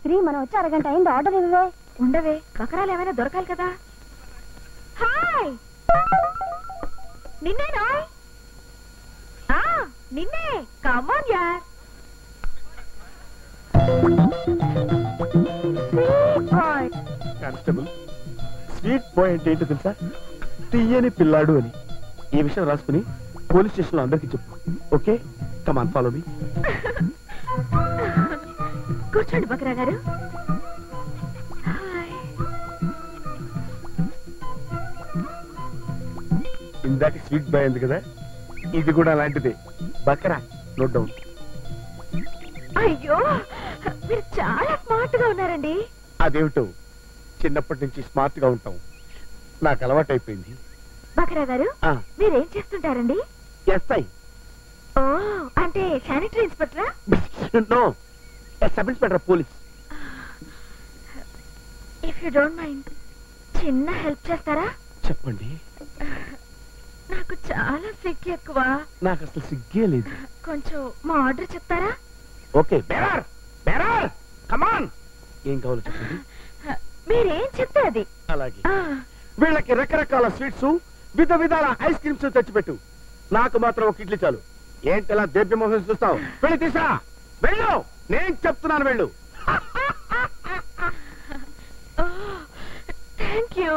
శ్రీ మనం వచ్చి అరగంట అయింది, ఆర్డర్ ఇవ్వవే. ఉండవే, బకరాలు ఏమైనా దొరకాలి కదా. హాయ్, నిన్నేనా? నిన్నే, కమాన్ యార్. కానిస్టేబుల్, స్వీట్ బాయ్ అంటే ఏంటో తెలుసా? తీయని పిల్లాడు అని. ఈ విషయం రాసుకుని పోలీస్ స్టేషన్ లో అందరికి చెప్పు. Okay, come on follow me. కూర్చోండి బకరా గారు. ఇందాక స్వీట్ బాయ్ ఉంది కదా, ఇది కూడా అలాంటిదే. బకరా, నోట్ డౌన్. అయ్యో, మీరు చాలా స్మార్ట్ గా ఉన్నారండి. అదేమిటో, చిన్నప్పటి నుంచి స్మార్ట్ గా ఉంటాం, నాకు అలవాటు అయిపోయింది. బకరా గారు, మీరేం చేస్తుంటారండి? ఎస్ఐ. ఓ, అంటే శానిటరీ ఇన్స్పెక్టరా? No, sub inspector police. If you don't mind, చిన్న హెల్ప్ చేస్తారా? చెప్పండి. నాకు చాలా సిగ్గు ఎక్కువ. నాకు అసలు సిగ్గే లేదు. కొంచెం మా ఆర్డర్ చెప్తారా? ఓకే, బేరార్ బేరార్, కమాన్. ఏం కావాలో చెప్పండి. మీరేం చెప్తే అది. అలాగే. వీళ్ళకి రకరకాల స్వీట్స్, విధ విధాల ఐస్ క్రీమ్స్ తెచ్చిపెట్టు. నాకు మాత్రం ఒక ఇడ్లీ చాలు. ఏంటలా దేవ్యమోహన్ చూస్తావు? వెళ్ళి తీసా, వెళ్ళు. నేను చెప్తున్నాను, వెళ్ళు. Thank you.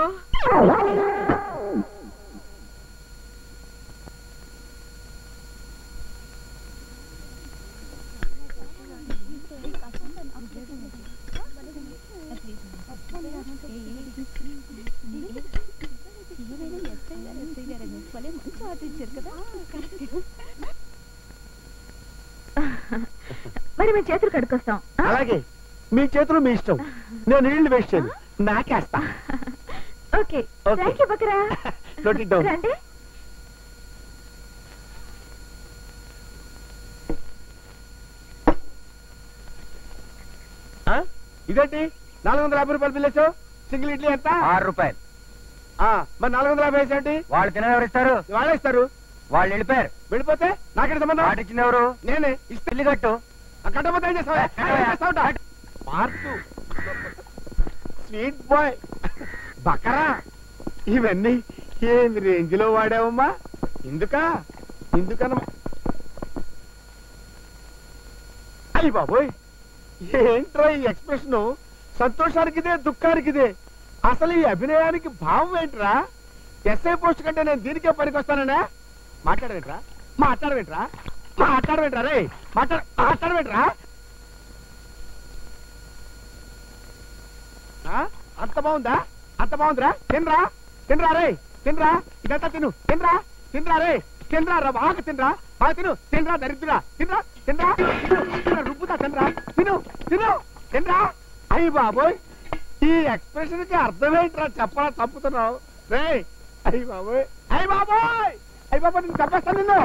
మరి మేము చేతులు కడుక్కొస్తాం. అలాగే, మీ చేతులు మీ ఇష్టం. నేను నీళ్లు వేస్ట్ చేయను, నాకేస్తా. ఓకే, థ్యాంక్ యూ బకరా. Note it down. రండి. ఇదేంటి 450 రూపాయలు బిల్ వేసావు? సింగిల్ ఇడ్లీ ఎంత? 6 రూపాయలు. మరి 450 వేసేంటి? వాళ్ళు తిన ఎవరు ఇస్తారు? వాళ్ళే ఇస్తారు. వాళ్ళు వెళ్ళిపోయారు. వెళ్ళిపోతే నాకేంటి సంబంధం? మాట ఇచ్చింది ఎవరు? నేనే. ఇల్లు కట్టు. కట్టపోతే ఏం చేస్తావా? స్వీట్ బాయ్, బకరా, ఇవన్నీ ఏమి రేంజ్ లో వాడావమ్మా? ఇందుకన్నా అయ్యి బాబోయ్, ఏంట్రా ఈ ఎక్స్ప్రెషన్? సంతోషానికిదే, దుఃఖానికిదే. అసలు ఈ అభినయానికి భావం ఏంట్రా? ఎస్ఐ పోస్ట్ కంటే నేను దీనికే పనికి వస్తానన్నా? మాట్లాడవేంట్రా రే, మాట్లాడవేంట్రా? అంత బాగుందిరా. తినరా రే, తినరా, ఇదంతా తినరా రే, తినరా రా, బాగా తినరా దరిద్రా, తినరా రుబ్బుతా, తినరా. అయ్యి బాబోయ్, ఈ ఎక్స్ప్రెషన్ కి అర్థమేంట్రా? చెప్పరా, చంపుతున్నావు రే. అయ్యి బాబోయ్, నేను చంపేస్తాను నిన్ను.